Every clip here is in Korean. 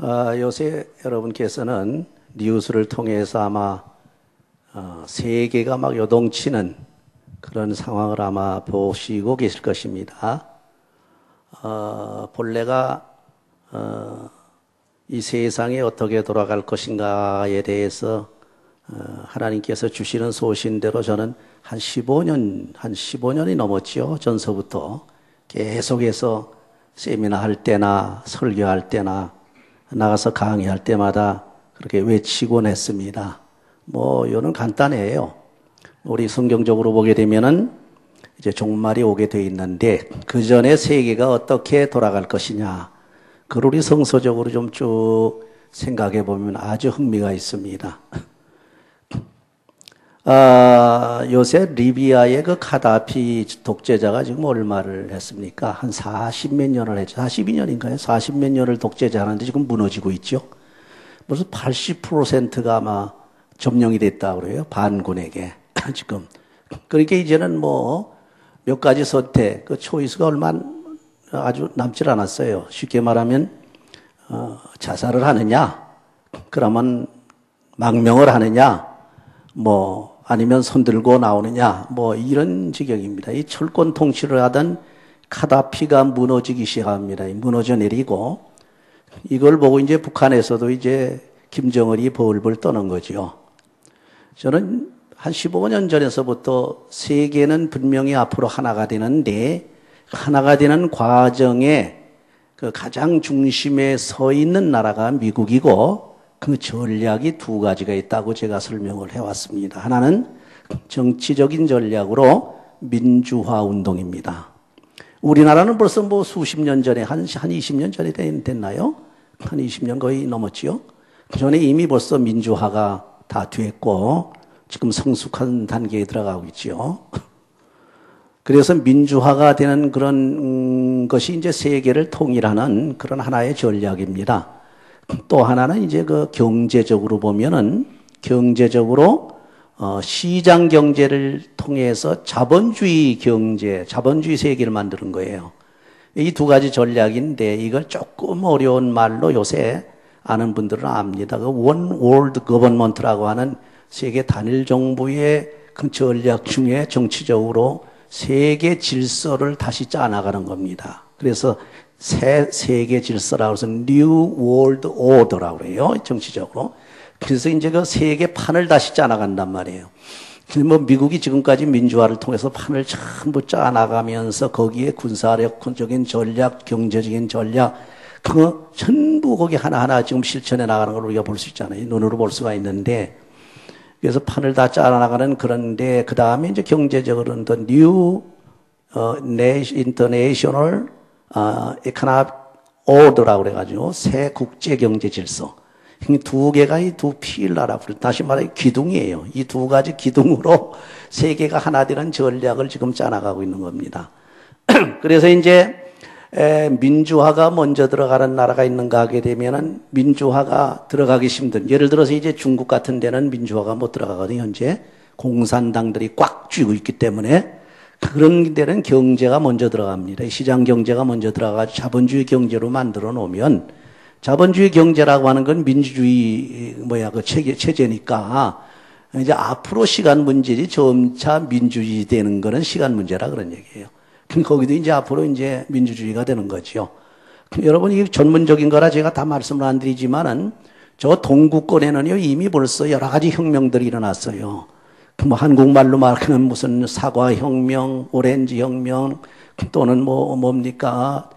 요새 여러분께서는 뉴스를 통해서 아마 세계가 막 요동치는 그런 상황을 아마 보시고 계실 것입니다. 본래가 이 세상이 어떻게 돌아갈 것인가에 대해서 하나님께서 주시는 소신대로 저는 한 15년이 넘었죠. 전서부터 계속해서 세미나 할 때나 설교할 때나 나가서 강의할 때마다 그렇게 외치곤 했습니다. 이거는 간단해요. 우리 성경적으로 보게 되면은 이제 종말이 오게 돼 있는데 그 전에 세계가 어떻게 돌아갈 것이냐. 그걸 우리 성서적으로 좀 쭉 생각해 보면 아주 흥미가 있습니다. 요새 리비아의 그 카다피 독재자가 지금 얼마를 했습니까? 한 40몇 년을 했죠. 42년인가요? 40몇 년을 독재자하는데 지금 무너지고 있죠. 무슨 80%가 아마 점령이 됐다고 그래요. 반군에게. 지금. 그러니까 이제는 몇 가지 선택, 그 초이스가 얼마 아주 남질 않았어요. 쉽게 말하면, 자살을 하느냐, 그러면 망명을 하느냐, 아니면 손들고 나오느냐, 이런 지경입니다. 이 철권 통치를 하던 카다피가 무너지기 시작합니다. 무너져 내리고, 이걸 보고 이제 북한에서도 이제 김정은이 벌벌 떠는 거죠. 저는 한 15년 전에서부터 세계는 분명히 앞으로 하나가 되는데, 하나가 되는 과정에 그 가장 중심에 서 있는 나라가 미국이고, 그 전략이 두 가지가 있다고 제가 설명을 해왔습니다. 하나는 정치적인 전략으로 민주화 운동입니다. 우리나라는 벌써 수십 년 전에, 한 20년 전에 됐나요? 한 20년 거의 넘었지요? 그 전에 이미 벌써 민주화가 다 됐고, 지금 성숙한 단계에 들어가고 있죠. 그래서 민주화가 되는 그런 것이 이제 세계를 통일하는 그런 하나의 전략입니다. 또 하나는 이제 그 경제적으로 보면은 경제적으로 시장 경제를 통해서 자본주의 경제, 자본주의 세계를 만드는 거예요. 이 두 가지 전략인데 이걸 조금 어려운 말로 요새 아는 분들은 압니다. 그 원 월드 거버먼트라고 하는 세계 단일 정부의 그 전략 중에 정치적으로 세계 질서를 다시 짜나가는 겁니다. 그래서 새 세계 질서라고 해서 New World Order라고 그래요. 정치적으로. 그래서 이제 그 세계 판을 다시 짜나간단 말이에요. 미국이 지금까지 민주화를 통해서 판을 전부 짜나가면서 거기에 군사력적인 전략, 경제적인 전략, 그거 전부 거기 하나하나 지금 실천해 나가는 걸 우리가 볼 수 있잖아요. 눈으로 볼 수가 있는데. 그래서 판을 다 짜나가는 그런데 그 다음에 이제 경제적으로는 The New International Economic Order라고 그래가지고 새 국제 경제 질서. 이 두 개가 이 두 필라라고 다시 말해 기둥이에요. 이 두 가지 기둥으로 세계가 하나 되는 전략을 지금 짜나가고 있는 겁니다. 그래서 이제 민주화가 먼저 들어가는 나라가 있는가 하게 되면은 민주화가 들어가기 힘든. 예를 들어서 이제 중국 같은 데는 민주화가 못 들어가거든요. 현재 공산당들이 꽉 쥐고 있기 때문에 그런 데는 경제가 먼저 들어갑니다. 시장 경제가 먼저 들어가서 자본주의 경제로 만들어 놓으면 자본주의 경제라고 하는 건 민주주의 그 체제니까 이제 앞으로 시간 문제지 점차 민주주의 되는 거는 시간 문제라 그런 얘기예요. 그럼 거기도 이제 앞으로 이제 민주주의가 되는 거죠. 여러분, 이게 전문적인 거라 제가 다 말씀을 안 드리지만은 저 동구권에는요, 이미 벌써 여러 가지 혁명들이 일어났어요. 한국말로 말하면 무슨 사과혁명, 오렌지혁명, 또는 뭡니까?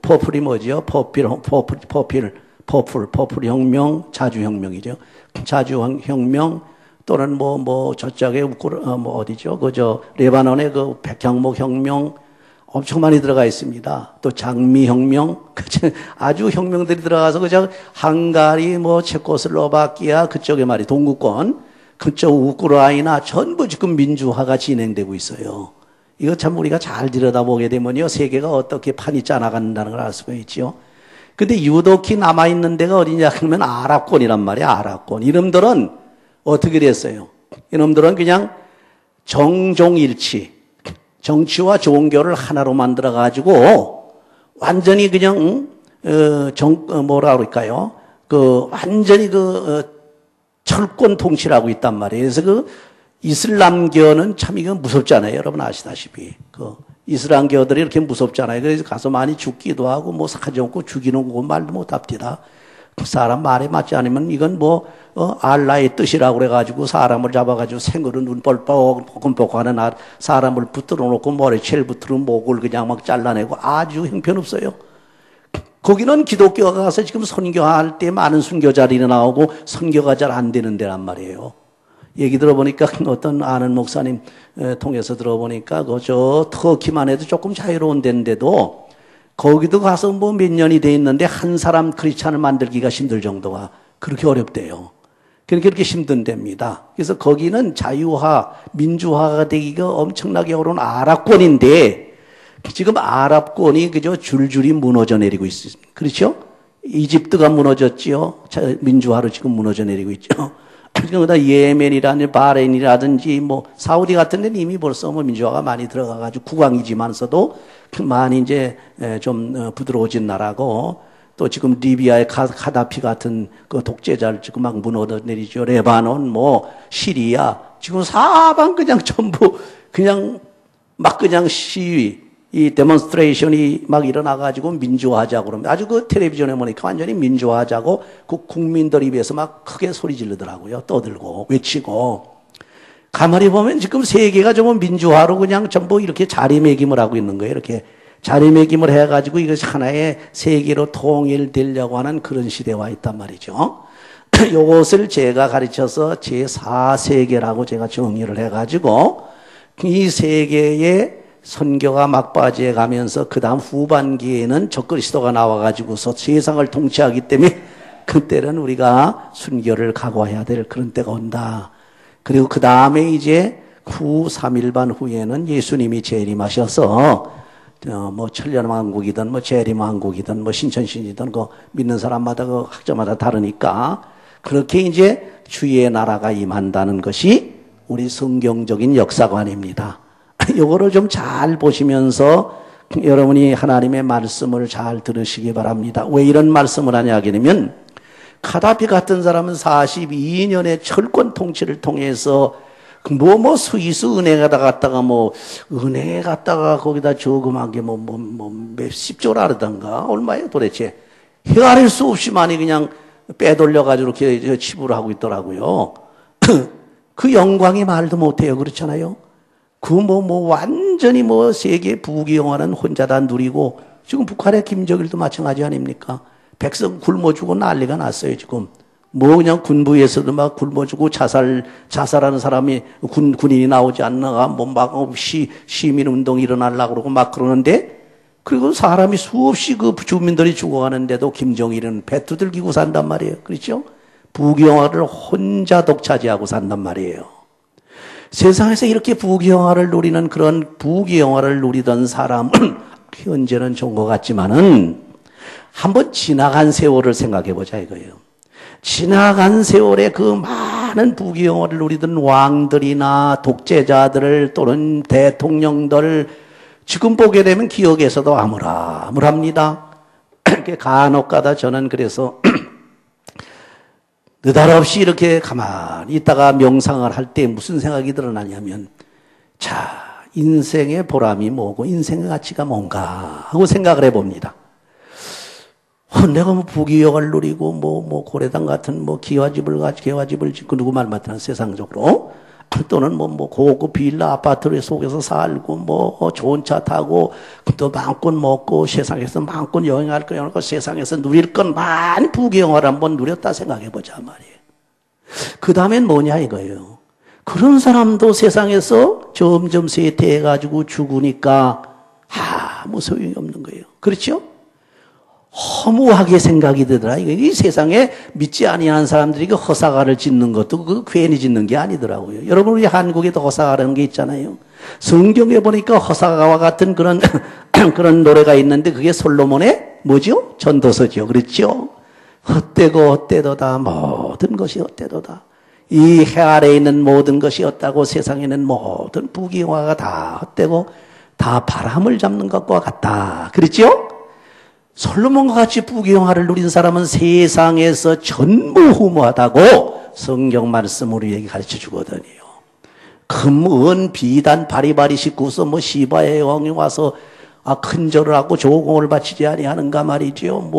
퍼플이 뭐죠? 퍼플 혁명, 자주혁명이죠. 자주혁명, 또는 저쪽에 어디죠? 레바논의 그 백향목 혁명 엄청 많이 들어가 있습니다. 또 장미혁명, 아주 혁명들이 들어가서 헝가리, 체코슬로바키아 그쪽에 말이 동구권, 그쪽 우크라이나 전부 지금 민주화가 진행되고 있어요. 이거 참 우리가 잘 들여다보게 되면요, 세계가 어떻게 판이 짜나간다는 걸 알 수가 있죠. 근데 유독히 남아있는 데가 어디냐 그러면 아랍권이란 말이야, 아랍권. 이놈들은 어떻게 됐어요? 이놈들은 그냥 정종일치, 정치와 종교를 하나로 만들어가지고 완전히 그냥 뭐라 그럴까요? 완전히 철권 통치라고 있단 말이에요. 그래서 이슬람교는 참 이건 무섭잖아요. 여러분 아시다시피. 이슬람교들이 이렇게 무섭잖아요. 그래서 가서 많이 죽기도 하고, 사정없고 죽이는 거 말도 못 합니다. 사람 말에 맞지 않으면 이건 알라의 뜻이라고 그래가지고 사람을 잡아가지고 생으로 눈 뻘뻘 하는 사람을 붙들어 놓고 머리채를 붙들어 목을 그냥 막 잘라내고 아주 형편없어요. 거기는 기독교가 가서 지금 선교할 때 많은 순교자들이 나오고 선교가 잘 안 되는 데란 말이에요. 얘기 들어보니까 어떤 아는 목사님 통해서 들어보니까 저 터키만 해도 조금 자유로운 데인데도 거기도 가서 몇 년이 돼 있는데 한 사람 크리스찬을 만들기가 힘들 정도가 그렇게 어렵대요. 그렇게 힘든 데입니다. 그래서 거기는 자유화, 민주화가 되기가 엄청나게 어려운 아랍권인데 지금 아랍권이 그저 줄줄이 무너져 내리고 있습니다. 그렇죠? 이집트가 무너졌지요. 민주화로 지금 무너져 내리고 있죠. 그러다 예멘이라든지 바레인이라든지 사우디 같은 데는 이미 벌써 민주화가 많이 들어가가지고 국왕이지만서도 많이 이제 좀 부드러워진 나라고 또 지금 리비아의 카다피 같은 독재자를 지금 막 무너져 내리죠. 레바논, 시리아 지금 사방 그냥 전부 그냥 시위 이 데몬스트레이션이 막 일어나가지고 민주화하자고 그러면 아주 텔레비전에 보니까 완전히 민주화하자고 국민들 입에서 막 크게 소리 지르더라고요. 떠들고 외치고. 가만히 보면 지금 세계가 좀 민주화로 그냥 전부 이렇게 자리매김을 하고 있는 거예요. 이렇게 자리매김을 해가지고 이것이 하나의 세계로 통일되려고 하는 그런 시대에 와 있단 말이죠. 이것을 제가 가르쳐서 제4세계라고 제가 정의를 해가지고 이 세계의 선교가 막바지에 가면서 그 다음 후반기에는 적그리스도가 나와가지고서 세상을 통치하기 때문에 그때는 우리가 순교를 각오해야 될 그런 때가 온다. 그리고 그 다음에 이제 후 3일반 후에는 예수님이 재림하셔서 천년왕국이든 재림왕국이든 신천신이든 믿는 사람마다 학자마다 다르니까 그렇게 이제 주의 나라가 임한다는 것이 우리 성경적인 역사관입니다. 이거를 좀 잘 보시면서 여러분이 하나님의 말씀을 잘 들으시기 바랍니다. 왜 이런 말씀을 하냐 하면 카다피 같은 사람은 42년의 철권 통치를 통해서 스위스 은행 갖다가 은행에 갖다가 거기다 저금하게 몇십조를 하르던가 얼마예요 도대체. 헤아릴 수 없이 많이 그냥 빼돌려가지고 이렇게 치부하고 있더라고요. 그 영광이 말도 못해요. 그렇잖아요. 완전히 세계 부귀영화는 혼자 다 누리고, 지금 북한의 김정일도 마찬가지 아닙니까? 백성 굶어 죽고 난리가 났어요, 지금. 그냥 군부에서도 막 굶어 죽고 자살하는 사람이 군인이 나오지 않나가, 시민 운동이 일어나려고 그러고 막 그러는데, 그리고 사람이 수없이 주민들이 죽어가는데도 김정일은 배투 들기고 산단 말이에요. 그렇죠? 부귀영화를 혼자 독차지하고 산단 말이에요. 세상에서 이렇게 부귀영화를 누리는 그런 부귀영화를 누리던 사람은 현재는 좋은 것 같지만은 한번 지나간 세월을 생각해 보자 이거예요. 지나간 세월에 그 많은 부귀영화를 누리던 왕들이나 독재자들 또는 대통령들 지금 보게 되면 기억에서도 암울합니다. 간혹가다 저는 그래서 느닷없이 이렇게 가만히 있다가 명상을 할 때 무슨 생각이 드러나냐면, 인생의 보람이 뭐고 인생의 가치가 뭔가 하고 생각을 해봅니다. 내가 부귀영화를 누리고 고래당 같은 개화집을 짓고 누구 말 맡으나 세상적으로 또는 고급 빌라 아파트 속에서 살고 좋은 차 타고 또 마음껏 먹고 세상에서 마음껏 여행할 거 세상에서 누릴 건 많이 부귀영화를 한번 누렸다 생각해보자 말이에요. 그 다음엔 뭐냐 이거예요. 그런 사람도 세상에서 점점 쇠퇴해가지고 죽으니까 아무 소용이 없는 거예요. 그렇죠? 허무하게 생각이 되더라. 이 세상에 믿지 아니하는 사람들이 허사가를 짓는 것도 괜히 짓는 게 아니더라고요. 여러분 우리 한국에도 허사가라는 게 있잖아요. 성경에 보니까 허사가와 같은 그런 그런 노래가 있는데 그게 솔로몬의 뭐죠? 전도서죠. 그렇죠? 헛되고 헛되도다. 모든 것이 헛되도다. 이 해 아래에 있는 모든 것이 헛다고 세상에는 모든 부귀영화가 다 헛되고 다 바람을 잡는 것과 같다. 그렇죠? 솔로몬과 같이 부귀영화를 누린 사람은 세상에서 전무후무하다고 성경 말씀 우리에게 가르쳐 주거든요. 금, 은, 비단, 바리바리 싣고서 시바의 왕이 와서 큰 절을 하고 조공을 바치지 아니하는가 말이죠.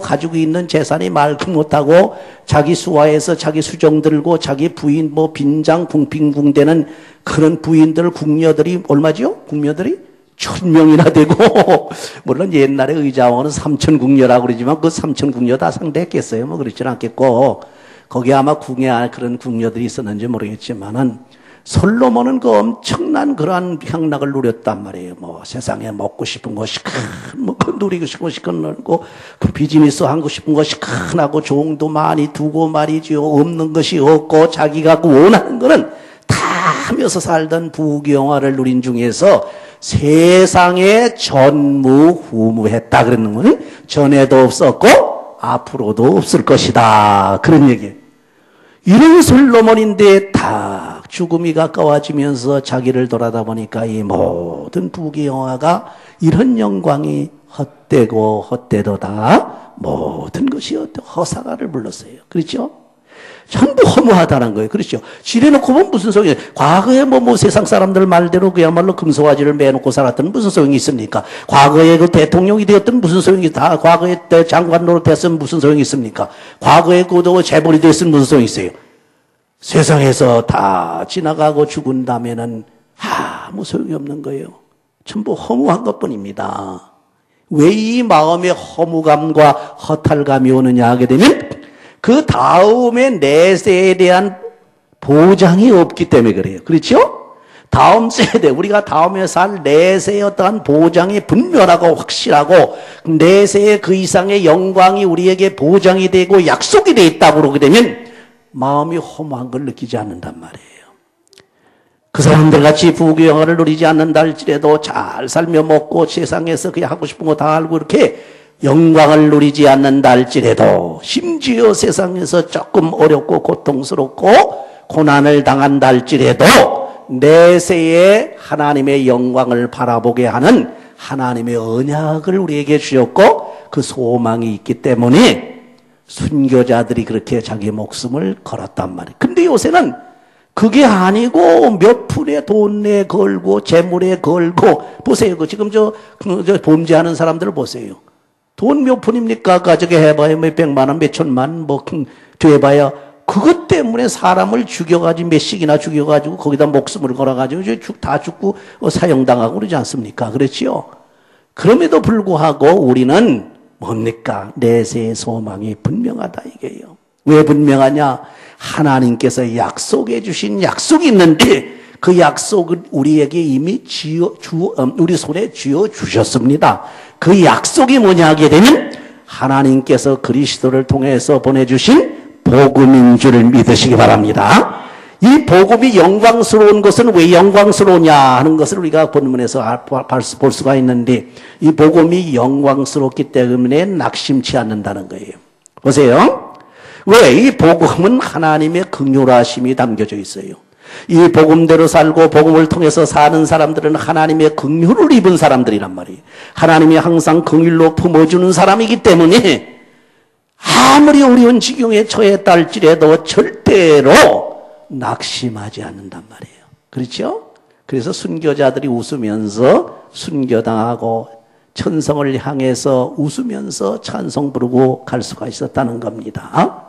가지고 있는 재산이 말큼 못하고 자기 수하에서 자기 수정 들고 자기 부인 빈장 궁핑궁대는 그런 부인들 궁녀들이 얼마죠? 궁녀들이 1000명이나 되고 물론 옛날에 의자왕은 3000궁녀라고 그러지만 그 3000궁녀 다 상대했겠어요? 그렇지는 않겠고 거기에 아마 궁에 그런 궁녀들이 있었는지 모르겠지만은 솔로몬은 그 엄청난 그러한 향락을 누렸단 말이에요. 세상에 먹고 싶은 거 시큰, 누리고 싶은 거 시큰 놀고, 비즈니스 하고 싶은 거 시큰하고, 종도 많이 두고 말이죠. 없는 것이 없고, 자기가 원하는 거는 다 하면서 살던 부귀영화를 누린 중에서 세상에 전무후무했다. 그러는 건 전에도 없었고, 앞으로도 없을 것이다. 그런 얘기예요. 이런 솔로몬인데 다 죽음이 가까워지면서 자기를 돌아다 보니까 이 모든 부귀영화가 이런 영광이 헛되고 헛되도다. 모든 것이 허사가를 불렀어요. 그렇죠? 전부 허무하다는 거예요. 그렇죠? 지레놓고 보면 무슨 소용이에요? 과거에 세상 사람들 말대로 그야말로 금소화지를 매놓고 살았던 무슨 소용이 있습니까? 과거에 그 대통령이 되었던 무슨 소용이 있다? 과거에 장관 노릇했으면 무슨 소용이 있습니까? 과거에 그 재벌이 되었으면 무슨 소용이 있어요? 세상에서 다 지나가고 죽은 다음에는 아무 소용이 없는 거예요. 전부 허무한 것뿐입니다. 왜 이 마음의 허무감과 허탈감이 오느냐 하게 되면 그 다음에 내세에 대한 보장이 없기 때문에 그래요. 그렇죠? 다음 세대, 우리가 다음에 살 내세의 어떠한 보장이 분명하고 확실하고 내세의 그 이상의 영광이 우리에게 보장이 되고 약속이 되어 있다고 그러게 되면 마음이 허무한 걸 느끼지 않는단 말이에요. 그 사람들 같이 부귀영화를 누리지 않는다 할지라도 잘 살며 먹고 세상에서 그냥 하고 싶은 거 다 알고 이렇게 영광을 누리지 않는다 할지라도 심지어 세상에서 조금 어렵고 고통스럽고 고난을 당한다 할지라도 내세에 하나님의 영광을 바라보게 하는 하나님의 언약을 우리에게 주셨고 그 소망이 있기 때문에 순교자들이 그렇게 자기 목숨을 걸었단 말이에요. 근데 요새는 그게 아니고 몇 푼에 돈에 걸고 재물에 걸고 보세요. 지금 저 범죄하는 사람들을 보세요. 돈 몇 푼입니까? 가족에 해봐야 몇 백만 원, 몇 천만 돼봐야 그것 때문에 사람을 죽여가지고 몇씩이나 죽여가지고 거기다 목숨을 걸어가지고 다 죽고 사형당하고 그러지 않습니까? 그렇지요? 그럼에도 불구하고 우리는 뭡니까? 내세의 소망이 분명하다 이게요. 왜 분명하냐? 하나님께서 약속해 주신 약속이 있는데 그 약속을 우리에게 이미 우리 손에 쥐어 주셨습니다. 그 약속이 뭐냐 하게 되면 하나님께서 그리스도를 통해서 보내주신 복음인 줄을 믿으시기 바랍니다. 이 복음이 영광스러운 것은 왜 영광스러우냐 하는 것을 우리가 본문에서 볼 수가 있는데 이 복음이 영광스럽기 때문에 낙심치 않는다는 거예요. 보세요. 왜? 이 복음은 하나님의 긍휼하심이 담겨져 있어요. 이 복음대로 살고 복음을 통해서 사는 사람들은 하나님의 긍휼을 입은 사람들이란 말이에요. 하나님이 항상 긍휼로 품어주는 사람이기 때문에 아무리 어려운 지경에 처했다 할지라도 절대로 낙심하지 않는단 말이에요. 그렇죠? 그래서 순교자들이 웃으면서 순교당하고 천성을 향해서 웃으면서 찬송 부르고 갈 수가 있었다는 겁니다.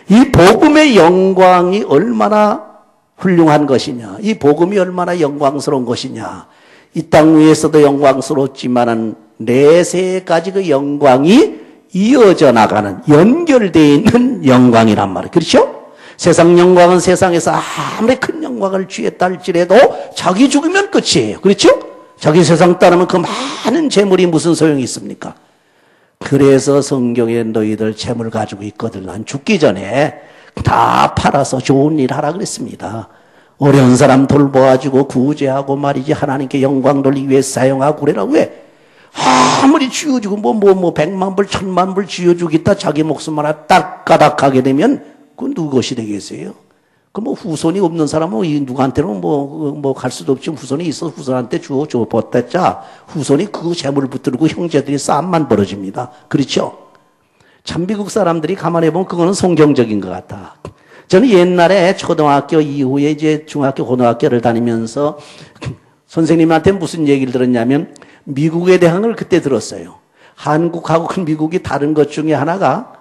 이 복음의 영광이 얼마나 훌륭한 것이냐, 이 복음이 얼마나 영광스러운 것이냐, 이 땅 위에서도 영광스럽지만은 내세까지 그 영광이 이어져 나가는 연결되어 있는 영광이란 말이에요. 그렇죠? 세상 영광은 세상에서 아무리 큰 영광을 취했다 할지라도 자기 죽으면 끝이에요. 그렇죠? 자기 세상 따르면 그 많은 재물이 무슨 소용이 있습니까? 그래서 성경에 너희들 재물 가지고 있거든 난 죽기 전에 다 팔아서 좋은 일 하라 그랬습니다. 어려운 사람 돌보아주고 구제하고 말이지 하나님께 영광 돌리기 위해 사용하고 그래라. 왜? 아무리 쥐어주고 100만 불 1000만 불 쥐어주겠다 자기 목숨 하나 따까닥 하게 되면 그건 누구 것이 되겠어요? 그 뭐 후손이 없는 사람은 누구한테는 뭐 갈 수도 없지. 후손이 있어 후손한테 주어 보태자 후손이 그 재물을 붙들고 형제들이 싸움만 벌어집니다. 그렇죠? 참 미국 사람들이 가만히 보면 그거는 성경적인 것 같아. 저는 옛날에 초등학교 이후에 이제 중학교 고등학교를 다니면서 선생님한테 무슨 얘기를 들었냐면 미국에 대한 걸 그때 들었어요. 한국하고 미국이 다른 것 중에 하나가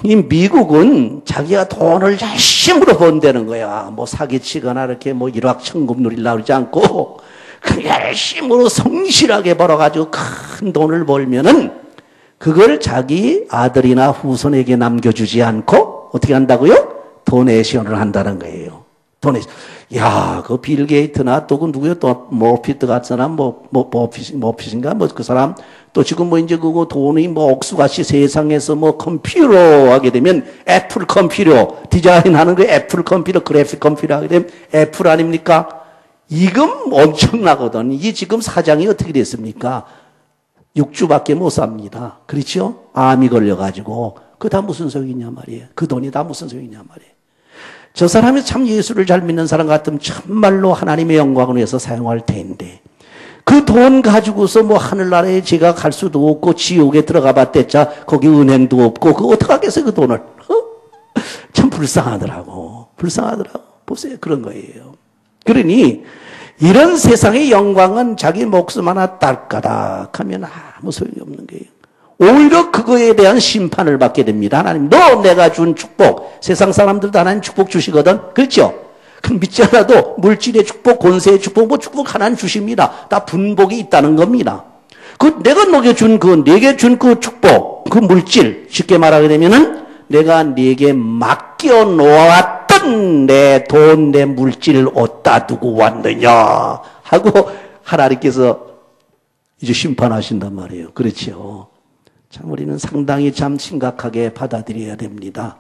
이 미국은 자기가 돈을 열심으로 번다는 거야. 뭐 사기치거나 이렇게 뭐 일확천금 누리려고 그러지 않고 그 열심으로 성실하게 벌어가지고 큰 돈을 벌면은 그걸 자기 아들이나 후손에게 남겨주지 않고 어떻게 한다고요? 도네이션을 한다는 거예요. 도네이션. 야, 그 빌 게이트나 또 그 누구요? 또 머피트 같은 사람, 머피신가? 뭐 그 사람 또 지금 뭐 이제 그거 돈이 뭐 억수같이 세상에서 뭐 컴퓨터 하게 되면 애플 컴퓨터 디자인하는 그 애플 컴퓨터 그래픽 컴퓨터 하게 되면 애플 아닙니까? 이금 엄청나거든. 이게 지금 사장이 어떻게 됐습니까? 6주밖에 못 삽니다. 그렇죠? 암이 걸려가지고 그 다 무슨 소용이냐 말이에요. 그 돈이 다 무슨 소용이냐 말이에요. 저 사람이 참 예수를 잘 믿는 사람 같으면 참말로 하나님의 영광을 위해서 사용할 텐데 그 돈 가지고서 뭐 하늘나라에 제가 갈 수도 없고 지옥에 들어가 봤댔자 거기 은행도 없고 그거 어떡하겠어요 그 돈을. 참 불쌍하더라고. 보세요. 그런 거예요. 그러니 이런 세상의 영광은 자기 목숨 하나 딸까닥 하면 아무 소용이 없는 거예요. 오히려 그거에 대한 심판을 받게 됩니다. 하나님, 너 내가 준 축복, 세상 사람들도 하나님 축복 주시거든. 그렇죠? 그럼 믿지 않아도 물질의 축복, 권세의 축복, 뭐 축복 하나님 주십니다. 다 분복이 있다는 겁니다. 그 내가 내게 준 그 축복, 그 물질, 쉽게 말하게 되면은 내가 네게 맡겨 놓았던 내 돈, 내 물질을 어디다 두고 왔느냐 하고 하나님께서 이제 심판하신단 말이에요. 그렇죠? 참 우리는 상당히 참 심각하게 받아들여야 됩니다.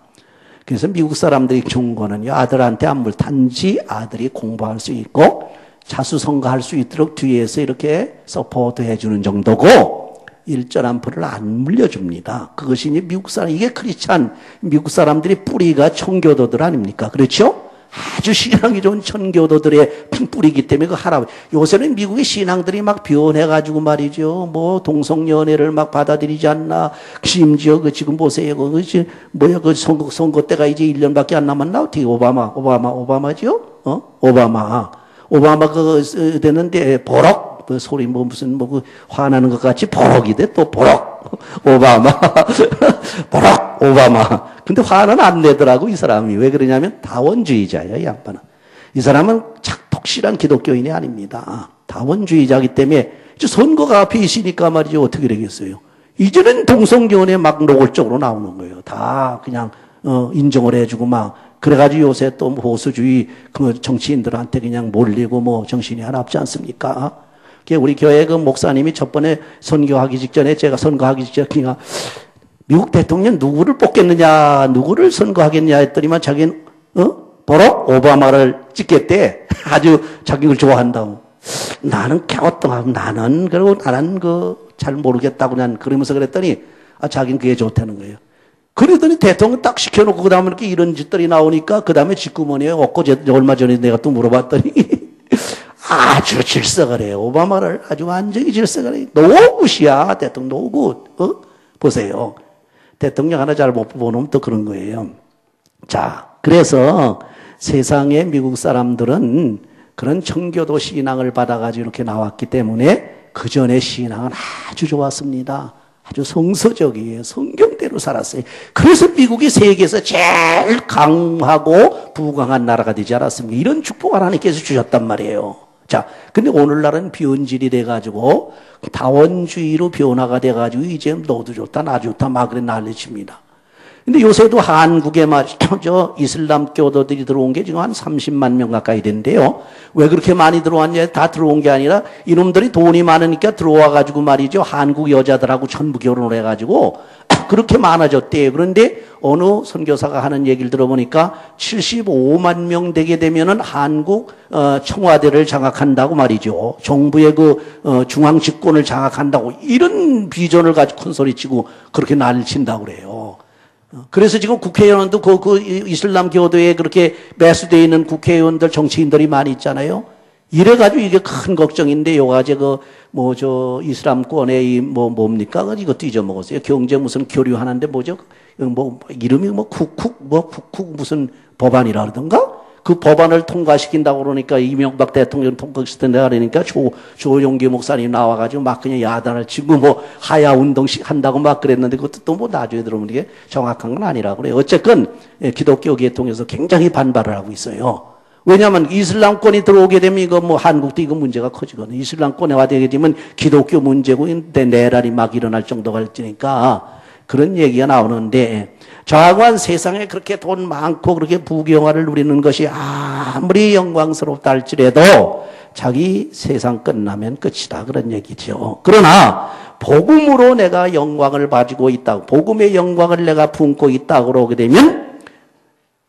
그래서 미국 사람들이 좋은 거는요, 아들한테 안 물, 단지 아들이 공부할 수 있고 자수성가할 수 있도록 뒤에서 이렇게 서포트 해주는 정도고 일절한 풀을 안 물려줍니다. 그것이 이제 미국 사람, 이게 크리스찬 미국 사람들이 뿌리가 청교도들 아닙니까? 그렇죠? 아주 신앙이 좋은 청교도들의 뿌리기 때문에 그 할아버지. 요새는 미국의 신앙들이 막 변해가지고 말이죠. 뭐 동성연애를 막 받아들이지 않나. 심지어 그 지금 보세요. 그 선거 때가 이제 1년밖에 안 남았나? 어떻게 오바마죠? 오바마 그 되는데 버럭. 그 소리 뭐 무슨 뭐 그 화나는 것 같이 버럭이 돼. 또 버럭. 오바마. 버럭. 오바마. 근데 화는 안 내더라고, 이 사람이. 왜 그러냐면 다원주의자예요, 이 양반은. 이 사람은 착독실한 기독교인이 아닙니다. 다원주의자이기 때문에 선거가 앞에 있으니까 말이죠. 어떻게 되겠어요? 이제는 동성연애 막 노골적으로 나오는 거예요. 다 그냥 인정을 해주고 막. 그래가지고 요새 또 보수주의 그 정치인들한테 그냥 몰리고 뭐 정신이 하나 없지 않습니까? 우리 교회 그 목사님이 첫 번에 선교하기 직전에 제가 선거하기 직전에 그냥 미국 대통령 누구를 뽑겠느냐, 누구를 선거하겠냐 했더니만 자기는, 버럭 오바마를 찍겠대. 아주 자기를 좋아한다고. 나는 갸우뚱하고 나는 잘 모르겠다고 난 그러면서 그랬더니, 자기는 그게 좋다는 거예요. 그러더니 대통령 딱 시켜놓고 그 다음에 이렇게 이런 짓들이 나오니까 그 다음에 직구머니에 얼마 전에 내가 또 물어봤더니 아주 질색을 해요. 오바마를 아주 완전히 질색을 해요. 노굿이야, 대통령 노굿. 보세요. 대통령 하나 잘 못 뽑아놓으면 또 그런 거예요. 자, 그래서 세상의 미국 사람들은 그런 청교도 신앙을 받아가지고 이렇게 나왔기 때문에 그 전에 신앙은 아주 좋았습니다. 아주 성서적이에요. 성경대로 살았어요. 그래서 미국이 세계에서 제일 강하고 부강한 나라가 되지 않았습니까? 이런 축복 하나님께서 주셨단 말이에요. 자, 근데 오늘날은 변질이 돼가지고 다원주의로 변화가 돼가지고 이제 너도 좋다, 나 좋다, 막 그래 난리칩니다. 근데 요새도 한국에 말이죠. 이슬람 교도들이 들어온 게 지금 한 30만 명 가까이 된대요. 왜 그렇게 많이 들어왔냐? 다 들어온 게 아니라 이놈들이 돈이 많으니까 들어와가지고 말이죠. 한국 여자들하고 전부 결혼을 해가지고 그렇게 많아졌대요. 그런데 어느 선교사가 하는 얘기를 들어보니까 75만 명 되게 되면은 한국 청와대를 장악한다고 말이죠. 정부의 그 중앙 집권을 장악한다고 이런 비전을 가지고 큰 소리 치고 그렇게 난리친다고 그래요. 그래서 지금 국회의원도 그 이슬람 교도에 그렇게 매수되어 있는 국회의원들, 정치인들이 많이 있잖아요. 이래가지고 이게 큰 걱정인데, 요가제 이슬람권의 뭡니까? 이것도 잊어먹었어요. 경제 무슨 교류하는데 뭐죠? 이름이 국쿡 무슨 법안이라 그러던가? 그 법안을 통과시킨다고 그러니까 이명박 대통령 통과시킨다고 그러니까 조용기 목사님 나와가지고 막 그냥 야단을 치고 하야 운동식 한다고 막 그랬는데 그것도 또 나중에 들어보면 이게 정확한 건 아니라고 그래요. 어쨌건 기독교 계통에서 굉장히 반발을 하고 있어요. 왜냐하면 이슬람권이 들어오게 되면 이거 한국도 이거 문제가 커지거든요. 이슬람권에 와되게 되면 기독교 문제고 내란이 막 일어날 정도가 되니까 그런 얘기가 나오는데, 저하고한 세상에 그렇게 돈 많고 그렇게 부귀영화를 누리는 것이 아무리 영광스럽다 할지라도 자기 세상 끝나면 끝이다, 그런 얘기죠. 그러나 복음으로 내가 영광을 가지고 있다고, 복음의 영광을 내가 품고 있다고 그러게 되면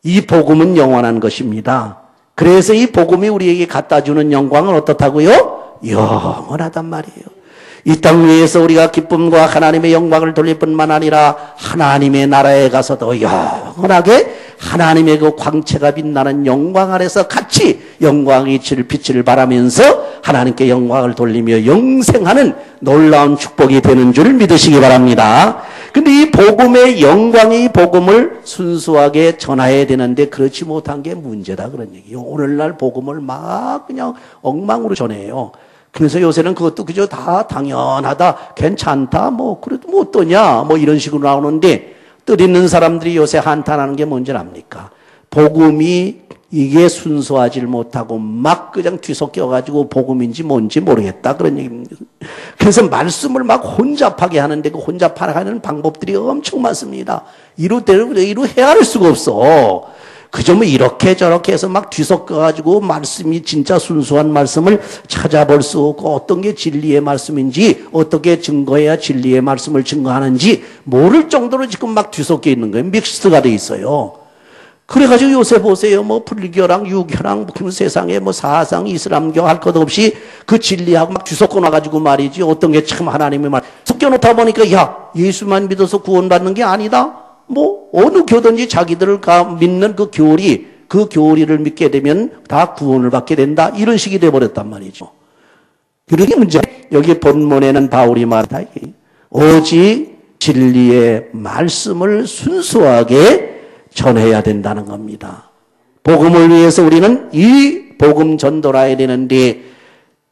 이 복음은 영원한 것입니다. 그래서 이 복음이 우리에게 갖다 주는 영광은 어떻다고요? 영원하단 말이에요. 이 땅 위에서 우리가 기쁨과 하나님의 영광을 돌릴 뿐만 아니라 하나님의 나라에 가서도 영원하게 하나님의 그 광채가 빛나는 영광 아래서 같이 영광의 빛을 발하면서 하나님께 영광을 돌리며 영생하는 놀라운 축복이 되는 줄 믿으시기 바랍니다. 근데 이 복음의 영광의 복음을 순수하게 전해야 되는데 그렇지 못한 게 문제다, 그런 얘기예요. 오늘날 복음을 막 그냥 엉망으로 전해요. 그래서 요새는 그것도 그저 다 당연하다, 괜찮다, 그래도 어떠냐, 이런 식으로 나오는데, 뜻 있는 사람들이 요새 한탄하는 게 뭔지 압니까? 복음이 이게 순수하질 못하고 막 그냥 뒤섞여가지고 복음인지 뭔지 모르겠다, 그런 얘기입니다. 그래서 말씀을 막 혼잡하게 하는데 그 혼잡하게 하는 방법들이 엄청 많습니다. 이로 헤아릴 수가 없어. 그저 이렇게 저렇게 해서 막 뒤섞어가지고 말씀이 진짜 순수한 말씀을 찾아볼 수 없고, 어떤 게 진리의 말씀인지, 어떻게 증거해야 진리의 말씀을 증거하는지 모를 정도로 지금 막 뒤섞여 있는 거예요. 믹스가 돼 있어요. 그래가지고 요새 보세요. 불교랑 유교랑 세상에 사상, 이슬람교 할 것 없이 그 진리하고 막 뒤섞어 놔가지고 말이지. 어떤 게 참 하나님의 말 섞여놓다 보니까 예수만 믿어서 구원받는 게 아니다. 어느 교든지 자기들을 믿는 그 교리를 믿게 되면 다 구원을 받게 된다, 이런 식이 돼버렸단 말이죠. 그러게 문제. 여기 본문에는 바울이 말하다, 오직 진리의 말씀을 순수하게 전해야 된다는 겁니다. 복음을 위해서 우리는 이 복음 전도를 해야 되는데,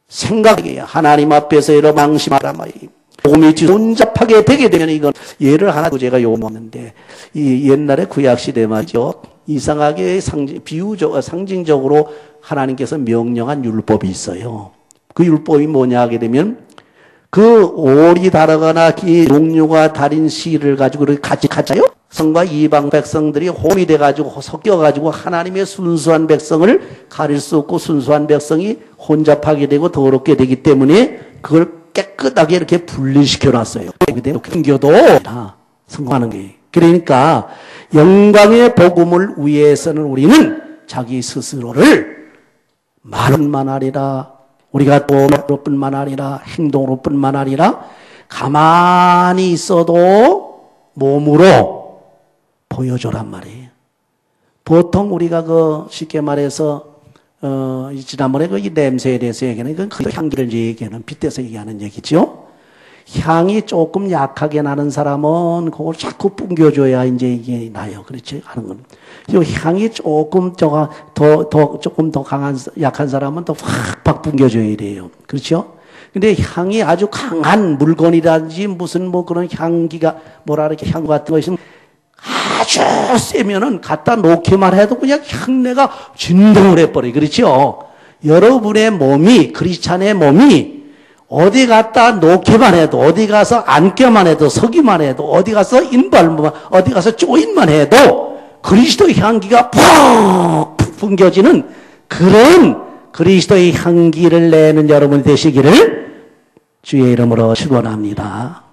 생각해야 하나님 앞에서 여러 방심하라 말이에요. 복음이 혼잡하게 되게 되면, 이건 예를 하나 제가 요구했는데, 이 옛날에 구약시대 말이죠. 이상하게 상징적으로 하나님께서 명령한 율법이 있어요. 그 율법이 뭐냐 하게 되면, 그 오리 다르거나 이 종류가 다른 씨를 가지고 같이 가짜요? 성과 이방 백성들이 혼이 돼가지고 섞여가지고 하나님의 순수한 백성을 가릴 수 없고, 순수한 백성이 혼잡하게 되고 더럽게 되기 때문에 그걸 깨끗하게 이렇게 분리시켜 놨어요. 근교도 성공하는 게. 그러니까 영광의 복음을 위해서는 우리는 자기 스스로를 말뿐만 아니라, 우리가 도로 뿐만 아니라 행동으로 뿐만 아니라 가만히 있어도 몸으로 보여줘란 말이에요. 보통 우리가 쉽게 말해서 지난번에 이 냄새에 대해서 얘기하는, 그 향기를 얘기하는, 빗대서 얘기하는 얘기죠. 향이 조금 약하게 나는 사람은 그걸 자꾸 뿜겨줘야 이제 이게 나요. 그렇지? 하는 건. 이 향이 조금 조금 더 약한 사람은 더 확 뿜겨줘야 돼요. 그렇죠? 근데 향이 아주 강한 물건이라든지 무슨 그런 향기가, 이렇게 향 같은 거 있으면 아주 세면은 갖다 놓기만 해도 그냥 향내가 진동을 해버려요. 그렇죠? 여러분의 몸이, 크리스찬의 몸이 어디 갖다 놓기만 해도, 어디 가서 앉기만 해도, 서기만 해도, 어디 가서 어디 가서 조인만 해도 그리스도의 향기가 푹 풍겨지는 그런 그리스도의 향기를 내는 여러분 되시기를 주의 이름으로 축원합니다.